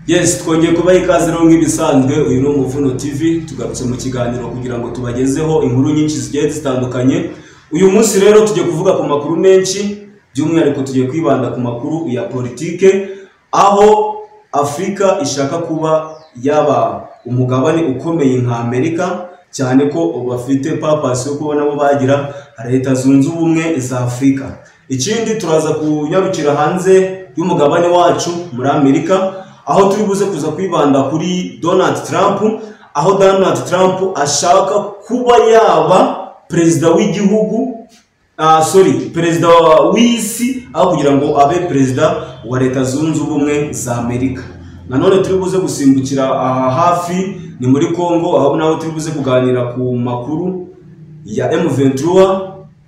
Yes, twongeye kubaha ikaze rero nk'ibisanzwe. Uyu ni Umuvuno TV, tugarutse mu kiganiro kugira ngo tubagezeho inkuru nyinshi zigiye zitandukanye. Uyu munsi rero tugiye kuvuga ku makuru menshi, by'umwihariko tugiye kwibanda ku makuru ya politike, aho Afrika ishaka kuba yaba umugabane ukomeye nka Amerika, cyane ko bafite purpose yo kubona bo bagira Leta Zunze Ubumwe za Afrika. Ikindi turaza kunyarukira hanze y'umugabane wacu muri Amerika, aho turi buze kuza kwibanda kuri Donald Trump, aho Donald Trump ashaka kuba yaba perezida w'igihugu, perezida w'isi, aho kugira ngo abe perezida wa Leta Zunze Ubumwe za Amerika. Nanone turi buze gusimbukira hafi ni muri Congo, aho naho turi buze kuganira ku makuru ya M23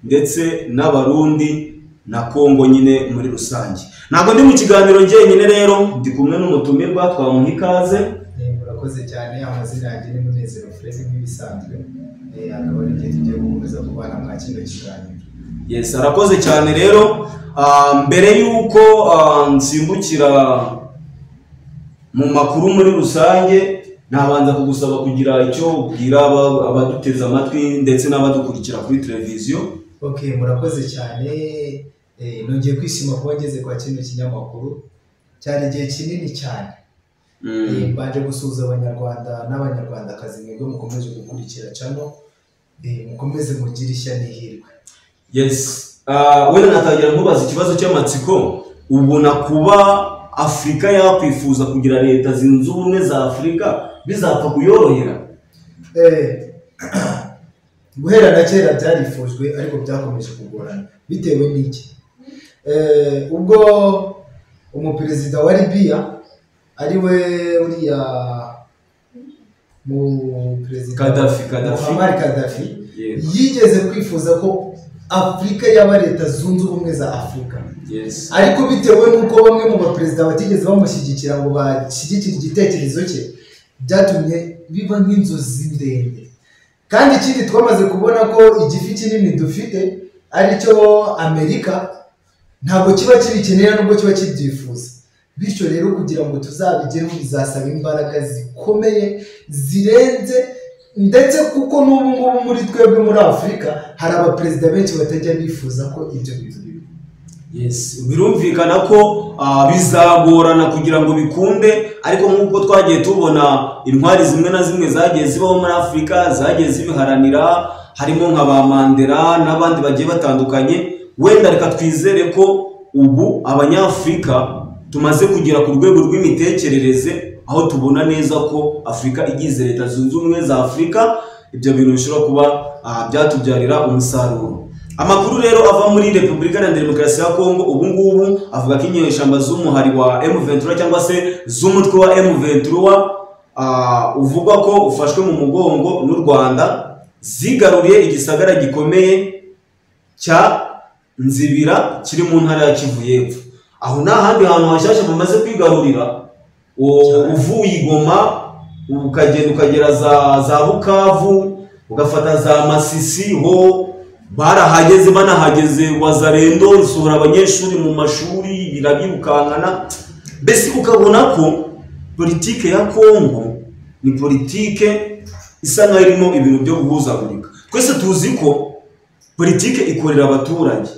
ndetse n'abarundi na Congo nyine muri rusange. Ntabwo ndi mu kiganiro njyenyine rero, ndi kumwe n'umutumirwa, twamuha ikaze. Murakoze cyane, amazina yanjye ni Munezero Fred nk'ibisanzwe. Akaba ari igihe tugiye gukomeza kubana mwa kino kiganiro. Yes, arakoze cyane rero. Mbere yuko nsimbukira mu makuru muri rusange, nabanza kugusaba kugira icyo ubwira abaduteza amatwi ndetse n'abadukurikira kuri televiziyo. Okay, murakoze cyane. Nongeye kwishima kuba ngeze kwa kino kinyamakuru. Cyari igihe kinini cyane. Baje gusuhuza abanyarwanda n'abanyarwandakazi mwebwe mukomeje gukurikira channel. Mukomeze mugire ishya n'ihirwe. Yes. Wenda natangira nkubaza ikibazo cy'amatsiko. Ubona kuba Afrika yakwifuza kugira Leta Zunze Ubumwe za Afrika bizapfa kuyorohera? Guhera na kera byarifujwe ariko byakomeje kugorana. Bitewe n'iki? Ubwo umuperezida wa Libya ariwe uriya mu perezida Gaddafi yigeze kwifuza ko Afrika yaba Leta Zunze Ubumwe za Afrika. Yes. Ariko bitewe n'uko bamwe mu baperezida batigeze bamushyigikira ngo bashyigikire igitekerezo cye, byatumye biba nk'inzozi ndende. Kandi ikindi twamaze kubona ko igifi kinini dufite ari cyo Amerika, ntabwo kiba kibikenera nubwo kiba kibyifuza. Bityo rero kugira ngo tuzabigereho bizasaba imbaraga zikomeye zirenze, ndetse kuko n'ubu ngubu muri twebwe muri Afrika hari abaperezida benshi batajya bifuza ko ibyo bintu biba. Yes, birumvikana ko bizagorana kugira ngo bikunde, ariko nk'uko twagiye tubona intwari zimwe na zimwe zagiye zibaho muri Afrika, zagiye zibiharanira, harimo nka ba Mandela n'abandi bagiye batandukanye. Wenda reka twizere ko ubu abanyafrika tumaze kugera ku rwego rw'imitekerereze, aho tubona neza ko Afrika igize Leta Zunze Ubumwe za Afrika, ibyo bintu bishobora kuba byatubyarira umusaruro. Amakuru rero ava muri Repubulika ya Demokarasi ya Congo ubu ngubu avuga ko inyeshyamba z'umuhari wa M23 cyangwa se z'umutwe wa M23 uvugwa ko ufashwe mu mugongo n'u Rwanda, zigaruriye igisagara gikomeye cya Nzibira kiri mu ntara ya Kivu y'Epfo. Aho nta handi hantu hashyashya bamaze kwigarurira, uvuye i Goma ukagenda ukagera za Bukavu, ugafata za Masisi, ho barahageze, banahageze Wazarendo rusohora abanyeshuri mu mashuri, birabirukankana. Mbese ukabona ko politike ya Congo ni politike isa nkaho irimo ibintu byo guhuzagurika. Twese tuzi ko politike ikorera abaturage,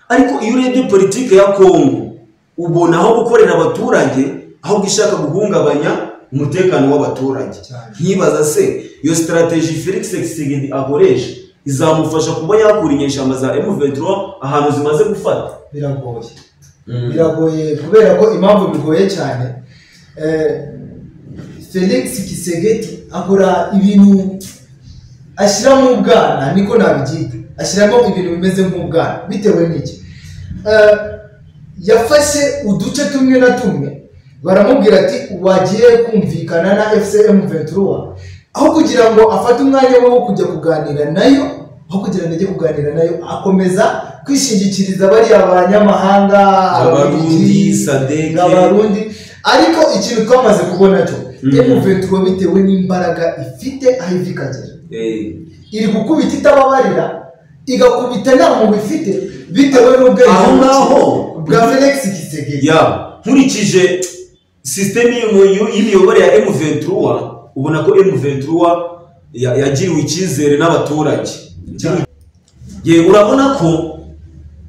ariko iyo urebye politike ya Congo ubona aho gukorera abaturage aho gishaka guhungabanya umutekano w'abaturage. Nkibaza se iyo strategy Felix Tshisekedi akoresha izamufasha kuba yakura inyeshyamba za M23 ahantu zimaze gufata? Biragoye. Biragoye kubera ko impamvu bigoye cyane, Felix Tshisekedi akora ibintu ashyira mu bwana, niko nabibyita, ashyiramo ibintu bimeze nk'ubwana. Bitewe n'iki? Yafashe uduce tumwe na tumwe, baramubwira ati wagiye kumvikana na FCM23, aho kugira ngo afate umwanya wo kujya kuganira nayo, aho kugira ngo ajye kuganira nayo, akomeza kwishingikiriza bariya abanyamahanga, Abarundi, Sadeke, Abarundi. Ariko ikintu twamaze kubona cyo M23 bitewe n'imbaraga ifite aho ivikagera, iri gukubita itababarira, igakubita nta muntu ifite, bitewe n'ubwenge aho ngaho bwa Felix Tshisekedi. Nkurikije system y'imiyoborere ya M23 ubona ko M23 yagiriwe icyizere n'abaturage. Urabona ko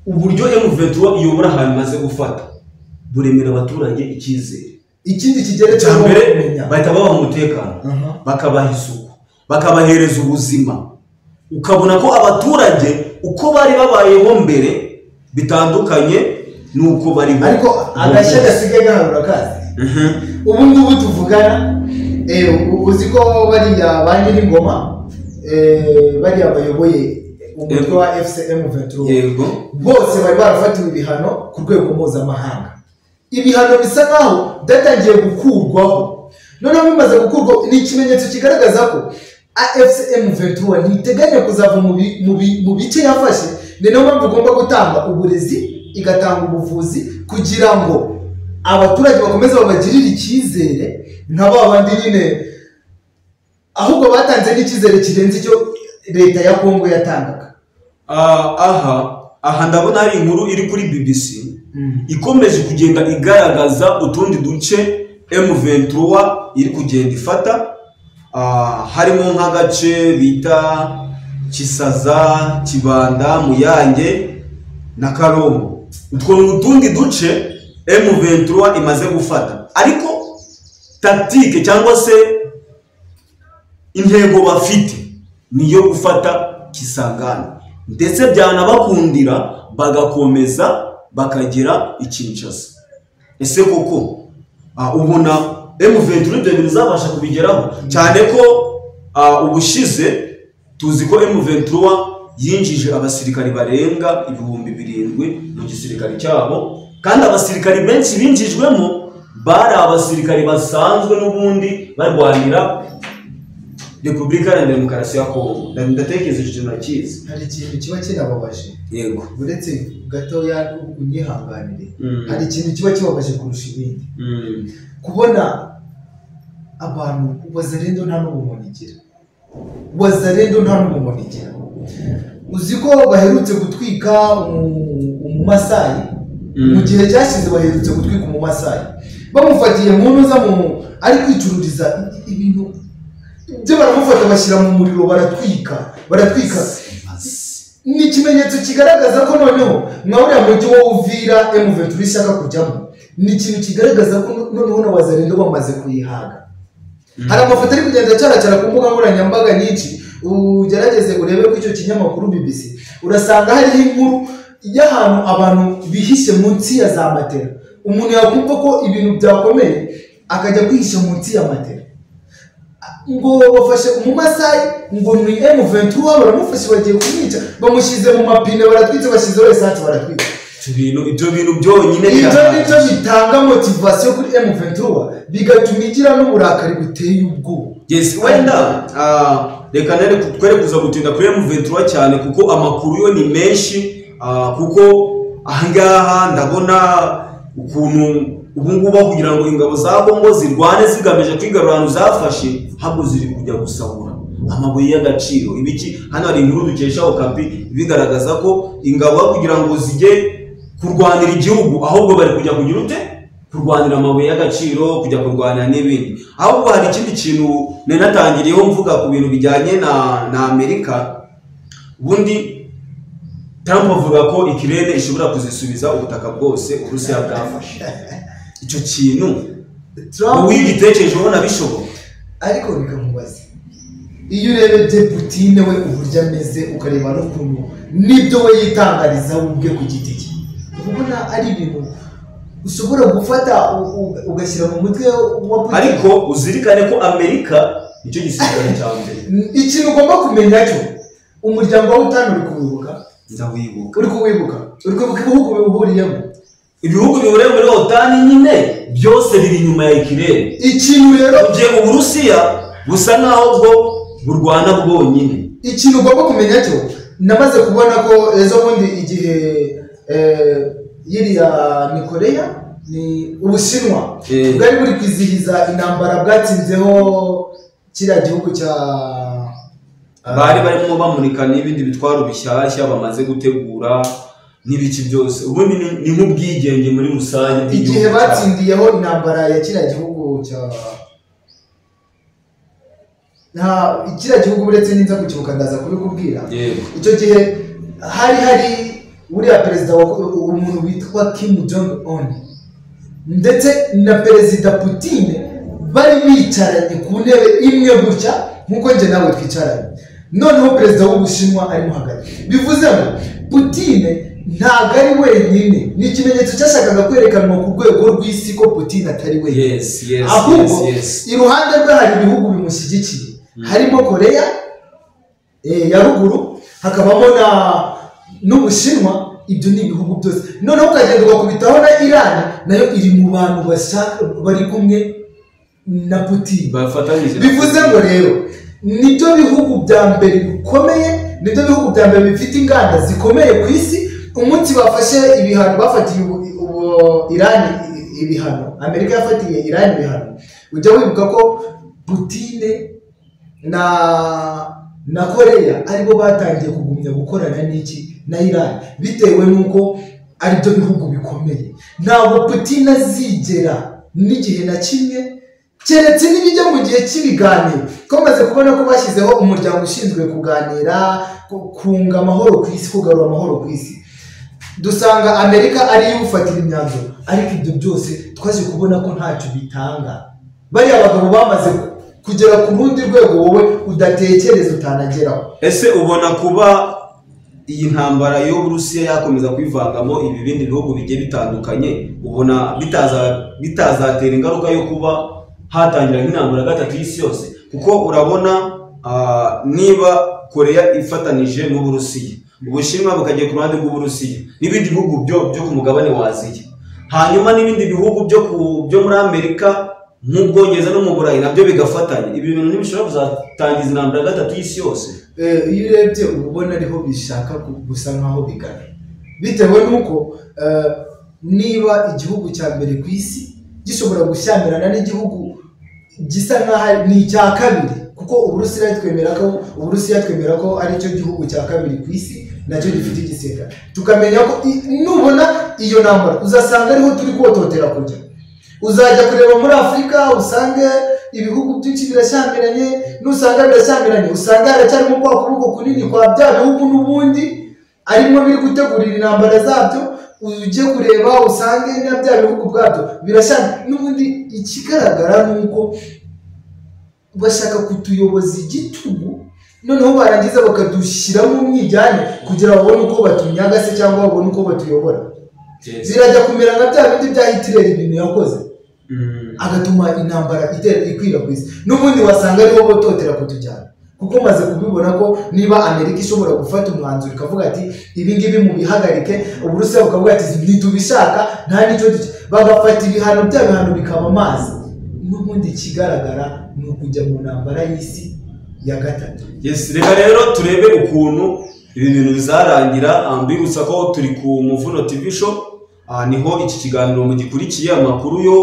uburyo M23 iyobora ahantu maze gufata buremera abaturage icyizere. Ikindi kigerekeho mbere bahita babaha umutekano, bakabaha isuku, bakabahereza ubuzima. Ukabona ko abaturage uko bari babayeho mbere bitandukanye nuko bari ariko agashya gasigaye gaharura kazi. Ubu ngubu tuvugana uzi ko bariya ba Nyir'ingoma bariya bayoboye umutwe wa FCM 23 bose bari barafatiwe ibihano ku rwego mpuzamahanga. Ibihano bisa nkaho byatangiye gukurwaho, noneho bimaze gukurwa ni ikimenyetso kigaragaza ko FCM 23 ntiteganya kuzava mu bice yafashe. Ni nayo mpamvu igomba gutanga uburezi, igatanga ubuvuzi kugira ngo abaturage bakomeze babagirire icyizere nka babandi nyine, ahubwo batanze n'icyizere kirenze icyo leta ya Kongo yatangaga. Aha ndabona hari inkuru iri kuri BBC ikomeje kugenda igaragaza utundi duce M23 iri kugenda ifata, harimo nk'agace bita Kisaza, Kibanda, Muyange na Karongo. Utwo ni utundi duce M23 imaze gufata, ariko tactique cyangwa se intego bafite niyo gufata Kisangani, ndetse byanabakundira bagakomeza bakagera i Kinshasa. Ese koko ubona M23 ibyo bizabasha kubigeraho? Cyane ko ubushize tuzi ko M23 yinjije abasirikari barenga 7,000 mu gisirikare cyabo, kandi abasirikari benshi binjijwemo bari abasirikari basanzwe n'ubundi barwanira Repubulika ya Demokarasi ya Kongo. Ndatekereza ikintu nakizi hari ikintu kiba kinababaje. Yego, uretse gatoya unyihanganire, hari ikintu kiba kibabaje kurusha ibindi. Kubona abantu wazalendo nta n'ubumunigira, uzi ko baherutse gutwika umumasayi mu gihe cyashize, baherutse gutwika umumasayi bamufatiye mu ntuza ari kwicururiza ibintu byo, baramufata bashyira mu muriro, baratwika. Ni ikimenyetso kigaragaza ko noneho nka uriya mujyi wo Uvira M23 ishaka kujyamo, ni ikintu kigaragaza ko noneho n'abazalendo bamaze kuyihaga. Hari amafoto ari kugenda cyaracyara ku mbuga nkoranyambaga nyinshi, ugerageze urebe ko icyo kinyamakuru BBC urasanga hariho inkuru y'ahantu abantu bihishe munsi ya za matera. Umuntu yakumva ko ibintu byakomeye akajya kwihisha munsi ya matera, ngo bafashe umumasayi, ngo ni M23 baramufashe bagiye kumwica, bamushyize mu mapine, baratwitse, bashyizeho esanse, baratwitse. Ibyo bintu byonyine ibyo bitanga motivation kuri M23, bigatuma igira n'uburakari buteye ubwoba. Yes, wenda reka nari twere kuza gutinda kuri M23 cyane kuko amakuru yo ni menshi, kuko ahangaha ndabona ukuntu ubu ngubu kugira ngo ingabo za Kongo zirwane zigamije kwigarura ahantu zafashe, habwo ziri kujya gusahura amabuye y'agaciro. Ibiki hano hari inkuru dukesha Okapi bigaragaza ko ingabo kugira ngo zijye kurwanira igihugu, ahubwo bari kujya kugira ute kurwanira amabuye y'agaciro, kujya kurwanira n'ibindi. Ahubwo hari ikindi kintu natangiriyeho mvuga ku bintu bijyanye na Amerika. Ubundi Trump avuga ko Ukraine ishobora kuzisubiza ubutaka bwose Uburusiya bwafashe. Icyo kintu Trump wigitekereje ubona bishoboka? Ariko bikamubaza, iyo urebye Putin we uburyo ameze, ukareba n'ukuntu nibyo we yitangariza ubwe ku giti cye, ubona ari ibintu ushobora gufata ugashyira mu mutwe wa Putin. Ariko uzirikane ko Amerika nicyo gisirikare cya mbere. Ikintu ugomba kumenya cyo, umuryango wa OTAN uri kuwibuka? Ndawibuka. Uri kuwibuka ibihugu biwuhuriyemo? Ibihugu bihuriye muri OTAN nyine byose biri inyuma ya Ukraine. Ikintu rero ugiye mu Burusiya busa naho bwo burwana bwonyine. Ikintu ugomba kumenya cyo, namaze kubona ko ejo bundi igihe yiriya ni Korea, ni Ubushinwa bwari buri kwizihiza intambara bwatsinzeho kiriya gihugu cya bari barimo bamurika n'ibindi bitwaro bishyashya bamaze gutegura, n'ibiki byose ubundi ni nk'ubwigenge muri rusange igihe batsindiyeho intambara ya kiriya gihugu kiriya gihugu uretse n'inza kukibuka ndaza kubikubwira icyo gihe hari uriya perezida umuntu witwa Kim Jong Un ndetse na perezida Putin bari bicaranye ku ntebe imwe gutya nk'uko njye nawe twicaranye noneho perezida w'Ubushinwa arimo hagati bivuze ngo Putin ntabwo ari wenyine ni ikimenyetso cyashakaga kwerekanwa ku rwego rw'isi ko Putin atari wenyine ahubwo iruhande rwe hari ibihugu bimushyigikiye harimo Korea ya ruguru hakabamo n'Ubushinwa ibyo ni ibihugu byose noneho ukagenda ugakubitaho na Iran nayo iri mu bantu bari kumwe na Putin bivuze ngo rero nibyo bihugu bya mbere bikomeye nibyo bihugu bya mbere bifite inganda zikomeye ku isi umunsi bafashe ibihano bafatiye Iran ibihano Amerika yafatiye Iran ibihano ujya wibuka ko Putin na Korea aribo batangiye kugumya gukorana n'iki na Iran bitewe nuko ari byo bihugu bikomeye ntabwo Putin azigera n'igihe na kimwe keretse n'ibijya mu gihe cy'ibiganiro ko maze kubona ko bashyizeho umuryango ushinzwe kuganira kunga amahoro ku isi kugarura amahoro ku isi dusanga Amerika ariyo ufatira imyanzuro ariko ibyo byose twaje kubona ko ntacyo bitanga bariya bagabo bamaze kugera ku rundi rwego wowe udatekereza utanageraho ese ubona kuba iyi ntambara yo Burusiya yakomeza kwivangamo ibi bindi bihugu bigiye bitandukanye ubona bitazatera ingaruka yo kuba hatangira nk'intambara gatatu y'isi yose kuko urabona niba Korea ifatanije n'Uburusiya Ubushinwa bukagiye ku ruhande rw'Uburusiya n'ibindi bihugu byo ku mugabane wa Aziya hanyuma n'ibindi bihugu byo muri Amerika nk'Ubwongereza no mu Burayi nabyo bigafatanya ibi bintu ntibishobora kuzatangiza intambara gatatu y'isi yose iyo urebye ubona ariho bishaka gusa nkaho bigana bitewe n'uko niba igihugu cya mbere ku isi gishobora gushyamirana n'igihugu gisa nkaho ni icya kabiri kuko Uburusiya twemera ko ari cyo gihugu cya kabiri ku isi nacyo gifite igisirikare tukamenya ko nubona iyo ntambara uzasanga ariho turi kototera kujya uzajya kureba muri Afurika usange ibihugu byinshi birashyamiranye nusanga birashyamiranye usanga haracyarimo kwa kuboko kunini kwa bya bihugu n'ubundi arimo biri gutegurira intambara zabyo ujye kureba usange na bya bihugu bwabyo birashyamiranye n'ubundi ikigaragara nuko bashaka kutuyoboza igitugu noneho barangiza bakadushyiramo umwijyane kugira babone uko batunyaga se cyangwa babone uko batuyobora birajya kumera nka bya bindi bya Hitler ibintu yakoze agatuma intambara ikwira ku isi n'ubundi wasanga ariho bototera kutujyana kuko maze kubibona ko niba Amerika ishobora gufata umwanzuro ikavuga ati ibi ngibi mu bihagarike Uburusiya bukavuga ati ntitubishaka nta nicyo bagafata ibihano bya bihano bikaba amazi n'ubundi ikigaragara ni ukujya mu ntambara y'isi ya gatatu reka rero turebe ukuntu ibi bintu bizarangira mbibutsa ko turi ku Muvuno TV show niho iki kiganiro mugikurikiye amakuru yo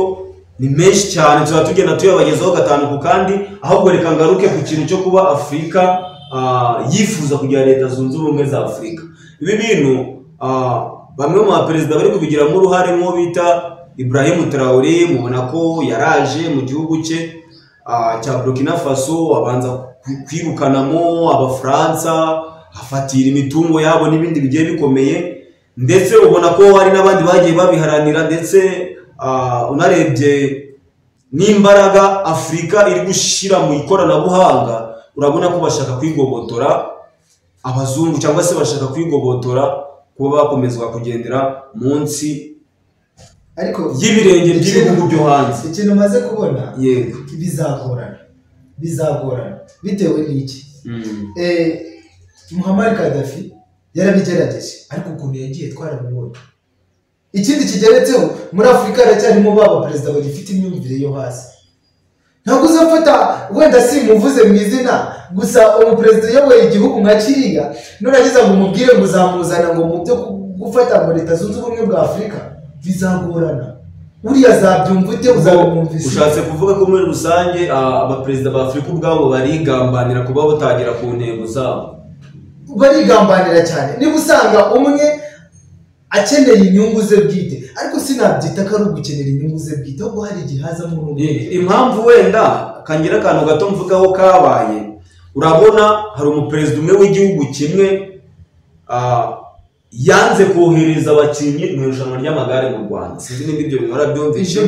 ni menshi cyane tuba tugenda tuyabagezaho gatanu ku kandi ahubwo reka ngaruke ku kintu cyo kuba Afurika yifuza kugira Leta Zunze Ubumwe za Afurika ibi bintu bamwe mu baperezida bari kubigiramo uruhare nk'uwo bita Ibrahim Traoré mubona ko yaraje mu gihugu cye cya Burkina Faso abanza kwirukanamo Abafaransa afatira imitungo yabo n'ibindi bigiye bikomeye ndetse ubona ko hari n'abandi bagiye babiharanira ndetse unarebye n'imbaraga Afurika iri gushyira mu ikoranabuhanga urabona ko bashaka kwigobotora abazungu cyangwa se bashaka kwigobotora kuba bakomezwa kugendera munsi ariko y'ibirenge by'ibihugu byo hanze ikintu umaze kubona yego bizagorana bitewe n'iki Muammar Gaddafi yarabigerageje ariko ukuntu yagiye twaramubonye ikindi kigeretseho muri Afurika haracyarimo baba perezida bagifite imyumvire yo hasi ntabwo uzafata wenda simuvuze mu izina gusa umuperezida uyoboye igihugu nka kiriya nurangiza ngo umubwire ngo uzamuzana ngo mu byo gufata ngo Leta Zunze Ubumwe bwa Afurika bizagorana uriya zabyumva ute uzabumvise ushatse kuvuga ko muri rusange abaperezida ba Afurika ubwabo barigambanira kuba batagera ku ntego zabo barigambanira cyane niba usanga umwe akeneye inyungu ze bwite, ariko sinabyita ko ari ugukenera inyungu ze bwite, ahubwo hari igihe hazamo impamvu wenda kangira akantu gato mvugaho kabaye. Urabona hari umuperezida umwe w'igihugu kimwe yanze kohereza abakinnyi mu irushanwa ry'amagare mu Rwanda. Sinzi niba ibyo bintu byumvishe,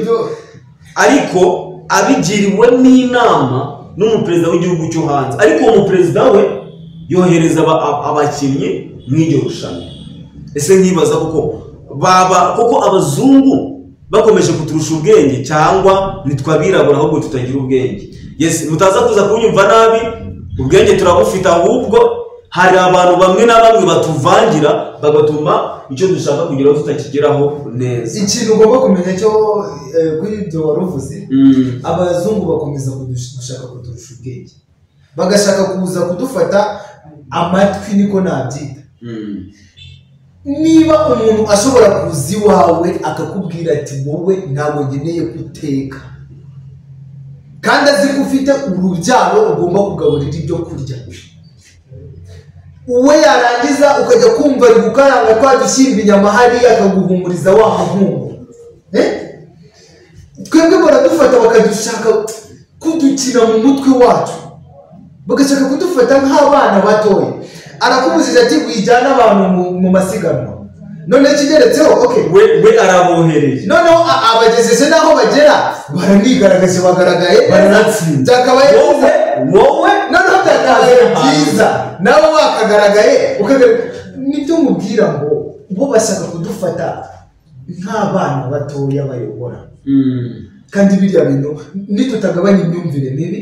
ariko abigiriwe n'inama n'umuperezida w'igihugu cyo hanze, ariko uwo muperezida we yohereza abakinnyi mu iryo rushanwa. Ese nkibaza kuko abazungu bakomeje kuturusha ubwenge cyangwa nitwabirabura ahubwo tutagira ubwenge? Yes, mutaza kuza kunyumva nabi, ubwenge turabufite, ahubwo hari abantu bamwe na bamwe batuvangira bagatuma icyo dushaka kugeraho tutakigeraho neza. Ikintu ugomba kumenya cyo kuri ibyo waruvuze, abazungu bakomeza gushaka kuturusha ubwenge, bagashaka kuza kudufata amatwi, niko nabyita. Niba umuntu ashobora kuza iwawe akakubwira ati wowe ntabwo ngeneye guteka, kandi azi ko ufite urubyaro ugomba kugaburira ibyo kurya, uwe yarangiza ukajya kumva ari gukaranga twa dushyimba inyama hariya akaguhumuriza wa muhungu. Twebwe baradufata bakadushaka kudukina mu mutwe wacu, bagashaka kudufata nk'abana batoya. Arakubujije ati wijyana abantu mu masiganwa, none kigeretseho we arabohereye, noneho abagejeje naho bagera baranigaragaje, bagaragaye baranatsinda, byakabaye wowe noneho byakabaye byiza nabo bakagaragaye. Nibyo mubwira ngo bo bashaka kudufata nk'abana batoya bayobora, kandi biriya bintu nitutagabanya imyumvire mibi.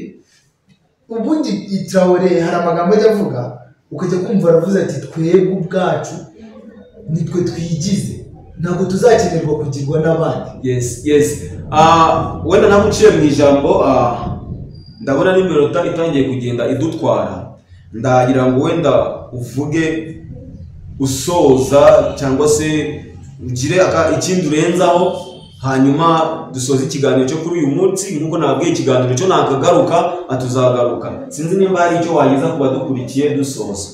Ubundi Traoré hari amagambo ajya avuga, ukajya kumva aravuze ati twebwe ubwacu nitwe twigize, ntabwo tuzakenerwa kugirwa n'abandi. Yes. Wenda namuciye mu ijambo, ndabona n'iminota itangiye kugenda idutwara, ndagira ngo wenda uvuge usoza cyangwa se ugire ikindi urenzaho, hanyuma dusoze ikiganiro cyo kuri uyu munsi. Nkuko nababwiye ikiganiro cyo nakagaruka atuzagaruka, sinzi nimba hari icyo wagiza ku badukurikiye dusoza.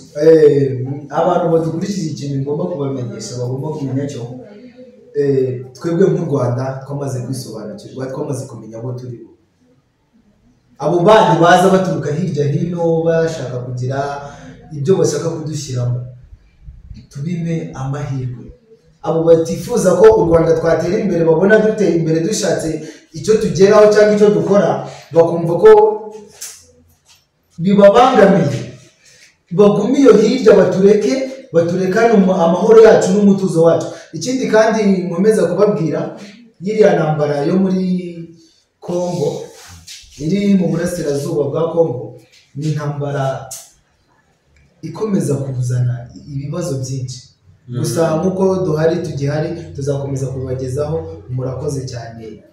Abantu badukurikiye ikintu ngomba kubamenyesha, bagomba kumenya cyo twebwe nk'u Rwanda twamaze kwisobanukirwa, twamaze kumenya abo turi bo. Abo bandi baza baturuka hirya hino bashaka kugira ibyo bashaka kudushyiramo, tubime amahirwe. Abo batifuza ko u Rwanda twatera imbere, babona duteye imbere dushatse icyo tugeraho cyangwa icyo dukora, bakumva ko bibabangamiye, bagumiyo hirya baturekane amahoro yacu n'umutuzo wacu. Ikindi kandi nkomeza kubabwira, yiriya ntambara yo muri Kongo iri mu burasirazuba bwa Kongo ni intambara ikomeza kuzana ibibazo byinshi. Gusa nkuko duhari tugihari, tuzakomeza kubagezaho. Murakoze cyane.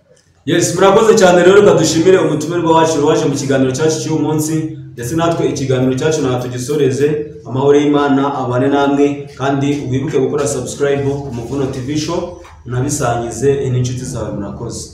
Yes, murakoze cyane. Rero kadushimire umutumirwa wacu waje mu kiganiro cyacu cy'uyu munsi, ndetse natwe ikiganiro cyacu natugisoreze. Amahoro y'Imana abane namwe, kandi wibuke gukora subscribe ku Muvuno TV show, unabisangize n'inshuti zawe. Murakoze.